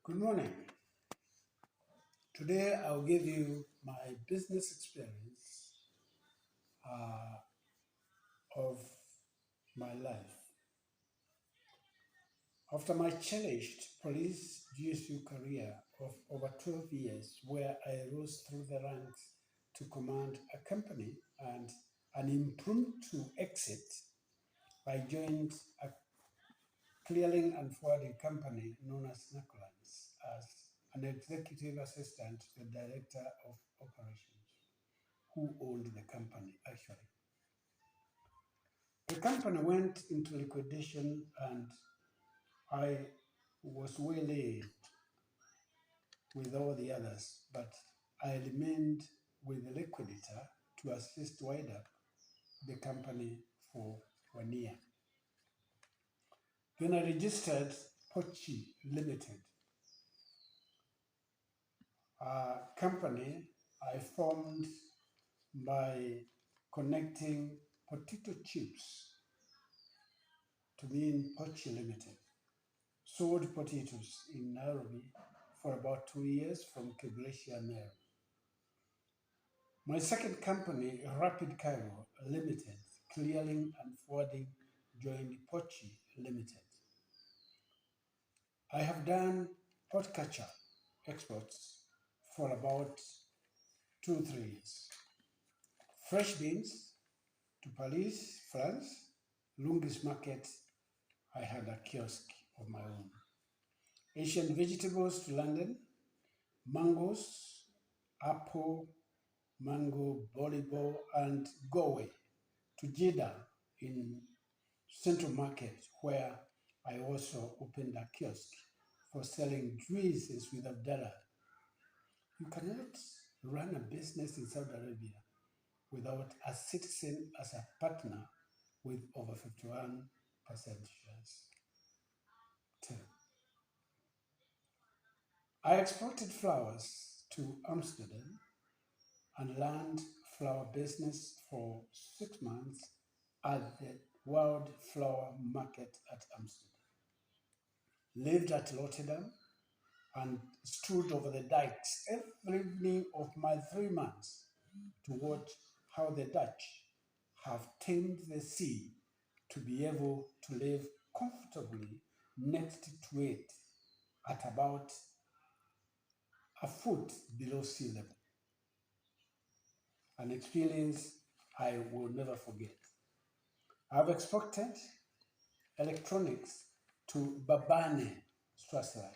Good morning. Today I'll give you my business experience uh, of my life. After my cherished police GSU career of over 12 years, where I rose through the ranks to command a company and an impromptu exit, I joined a clearing and forwarding company known as Nacolans as an executive assistant to the director of operations, who owned the company actually. The company went into liquidation and I was waylaid with all the others, but I remained with the liquidator to assist wind up the company for 1 year. Then I registered Pochi Limited, a company I formed by connecting potato chips to mean Pochi Limited. Sold potatoes in Nairobi for about 2 years from Kiblesia, Meru. My second company, Rapid Cairo Limited, clearing and forwarding, joined Pochi Limited. I have done horticulture exports for about 2 3 years. Fresh beans to Paris, France, Lungis Market, I had a kiosk of my own. Asian vegetables to London, mangoes, apple, mango, Bolibo, and Gowe to Jeddah in Central Market, where I also opened a kiosk for selling juices with Abdallah. You cannot run a business in Saudi Arabia without a citizen as a partner with over 51% shares. Two, I exported flowers to Amsterdam and learned flower business for 6 months at the World Flower Market at Amsterdam. Lived at Rotterdam and stood over the dikes every evening of my 3 months to watch how the Dutch have tamed the sea to be able to live comfortably next to it at about a foot below sea level. An experience I will never forget. I've exported electronics to Babane, Swaziland.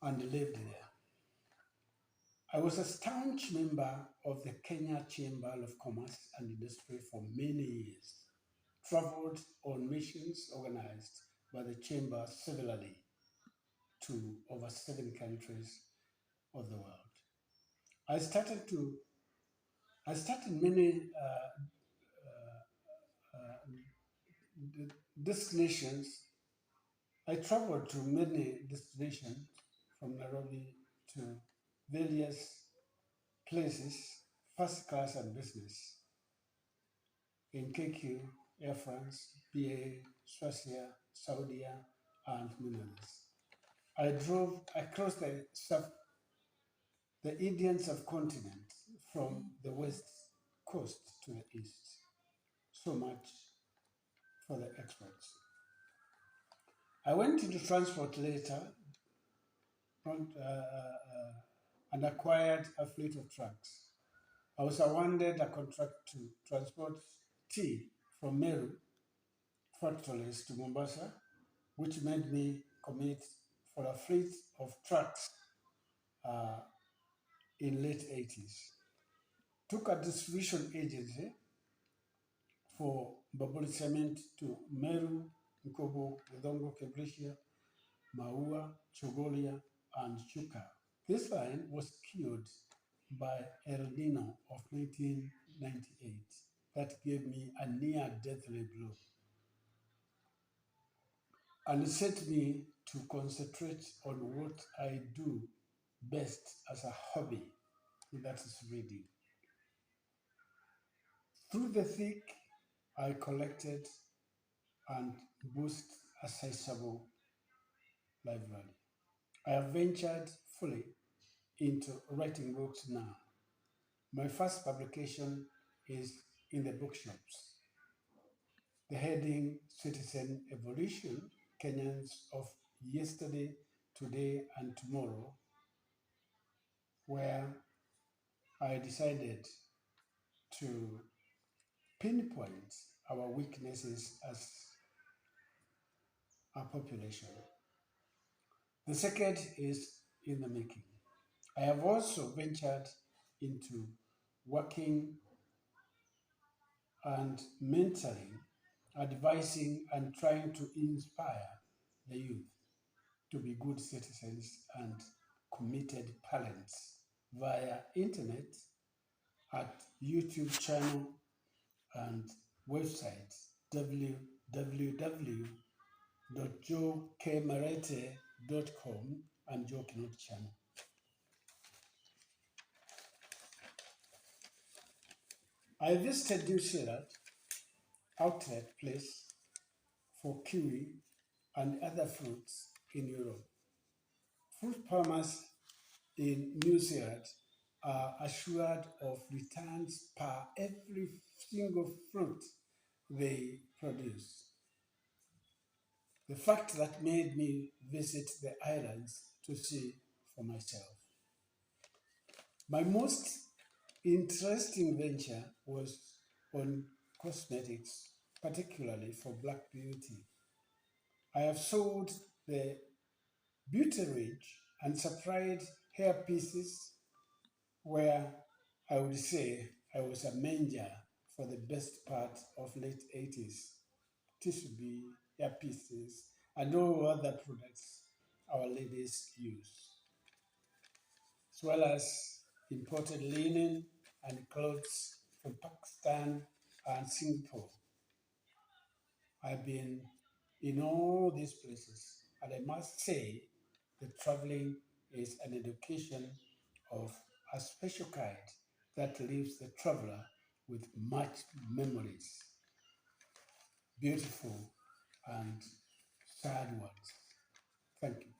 And lived there. I was a staunch member of the Kenya Chamber of Commerce and Industry for many years. Traveled on missions organized by the Chamber severally to over 7 countries of the world. I started many destinations. I traveled to many destinations from Nairobi to various places, first class and business, in KQ, Air France, BA, Swasia, Saudia, and many others. I drove across the Indian subcontinent from the west coast to the east. So much for the experts. I went into transport later and acquired a fleet of trucks. I was awarded a contract to transport tea from Meru factories to Mombasa, which made me commit for a fleet of trucks uh, in late 80s. Took a distribution agency for Baburi Cement to Meru, Nkobo, Githongo, Kiblesia, Maua, Chogolia, and Chuka. This line was killed by El Nino of 1998 that gave me a near deathly blow and set me to concentrate on what I do best as a hobby, that is reading. Through the thick, I collected and boost a sizable library. I have ventured fully into writing books now. My first publication is in the bookshops. The heading Citizen Evolution, Kenyans of Yesterday, Today, and Tomorrow, where I decided to pinpoint our weaknesses as a population. The second is in the making. I have also ventured into working and mentoring, advising, and trying to inspire the youth to be good citizens and committed parents via internet at YouTube channel and website www.joekmarete.com and Joe Kinot channel. I visited New Zealand outlet place for kiwi and other fruits in Europe. Fruit farmers in New Zealand are assured of returns per every single fruit they produce. The fact that made me visit the islands to see for myself. My most interesting venture was on cosmetics, particularly for Black beauty. I have sold the beauty range and supplied hair pieces where I would say I was a manager for the best part of late 80s. Tissue B, hair pieces, and all other products our ladies use, as well as imported linen and clothes from Pakistan and Singapore. I've been in all these places, and I must say that traveling is an education of a special kind that leaves the traveler with much memories, beautiful and sad ones. Thank you.